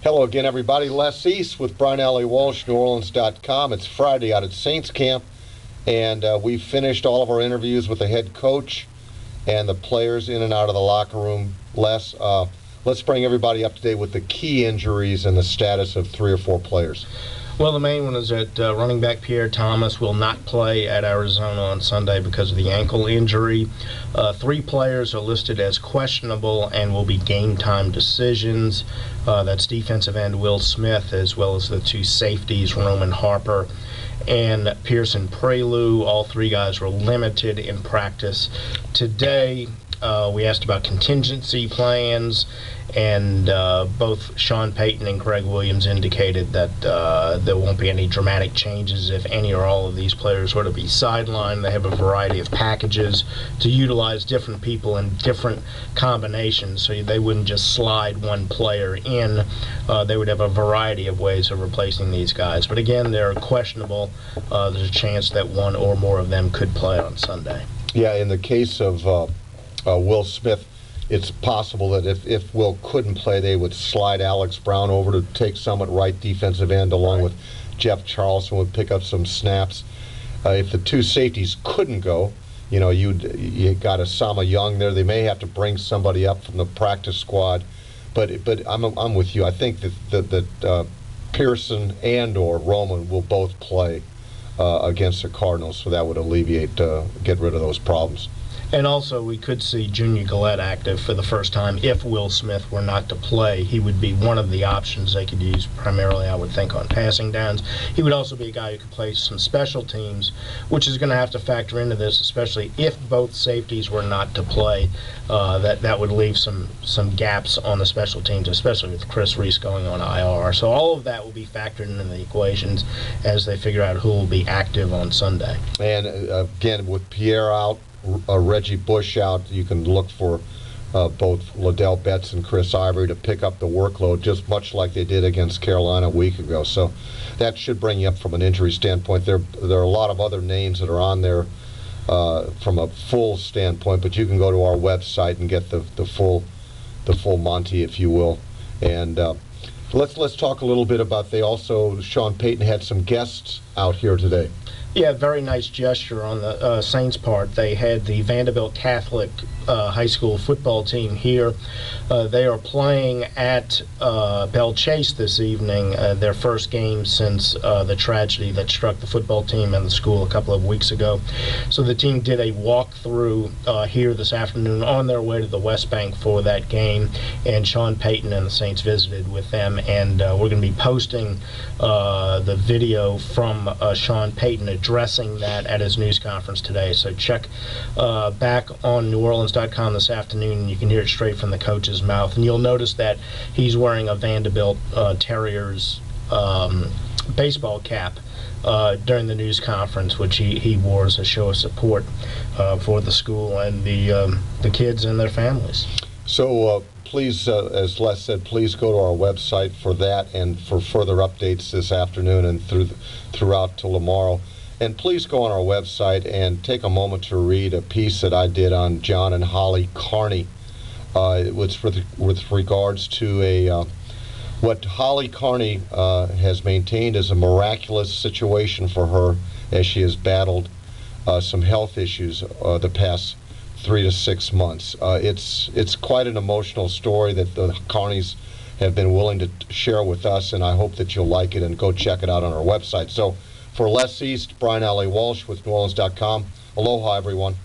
Hello again, everybody. Les East with Brian Allee-Walsh, NewOrleans.com. It's Friday out at Saints Camp, and we've finished all of our interviews with the head coach and the players in and out of the locker room. Les, let's bring everybody up to date with the key injuries and the status of 3 or 4 players. Well, the main one is that running back Pierre will not play at Arizona on Sunday because of the ankle injury. 3 players are listed as questionable and will be game time decisions. That's defensive end Will Smith, as well as the 2 safeties, Roman Harper and Pearson Prelude. All 3 guys were limited in practice today. We asked about contingency plans, and both Sean Payton and Gregg indicated that there won't be any dramatic changes if any or all of these players were to be sidelined. They have a variety of packages to utilize different people in different combinations, so they wouldn't just slide one player in. They would have a variety of ways of replacing these guys. But again, they're questionable. There's a chance that one or more of them could play on Sunday. Yeah, in the case of Will Smith, it's possible that if Will couldn't play, they would slide Alex Brown over to take some at right defensive end, along with Jeff Charleston would pick up some snaps. If the 2 safeties couldn't go, you got Osama Young there. They may have to bring somebody up from the practice squad, but I'm with you. I think that Pearson and or Roman will both play against the Cardinals, so that would alleviate, get rid of those problems. And also, we could see Junior Gillette active for the first time. If Will Smith were not to play, he would be one of the options they could use primarily, I would think, on passing downs. He would also be a guy who could play some special teams, which is going to have to factor into this, especially if both safeties were not to play. That would leave some gaps on the special teams, especially with Chris Reese going on IR. So all of that will be factored into the equations as they figure out who will be active on Sunday. And again, with Pierre out, Reggie Bush out, you can look for both Liddell Betts and Chris Ivory to pick up the workload, just much like they did against Carolina a week ago. So that should bring you up from an injury standpoint. There are a lot of other names that are on there from a full standpoint, but you can go to our website and get the full Monty, if you will. And let's talk a little bit about, Sean Payton had some guests out here today. Yeah, very nice gesture on the Saints' part. They had the Vanderbilt Catholic high school football team here. They are playing at Bell Chase this evening, their first game since the tragedy that struck the football team and the school a couple of weeks ago. So the team did a walkthrough here this afternoon on their way to the West Bank for that game, and Sean Payton and the Saints visited with them, and we're going to be posting the video from Sean Payton addressing that at his news conference today. So check back on NewOrleans.com this afternoon, and you can hear it straight from the coach's mouth. And you'll notice that he's wearing a Vanderbilt Terriers baseball cap during the news conference, which he wore as a show of support for the school and the kids and their families. So please, as Les said, please go to our website for that and for further updates this afternoon and throughout till tomorrow. And please go on our website and take a moment to read a piece that I did on John and Holly Carney. It's with regards to what Holly Carney has maintained as a miraculous situation for her as she has battled some health issues the past 3 to 6 months. It's quite an emotional story that the Carneys have been willing to share with us, and I hope that you'll like it and go check it out on our website. So for Les East, Brian Allee-Walsh with NewOrleans.com. Aloha, everyone.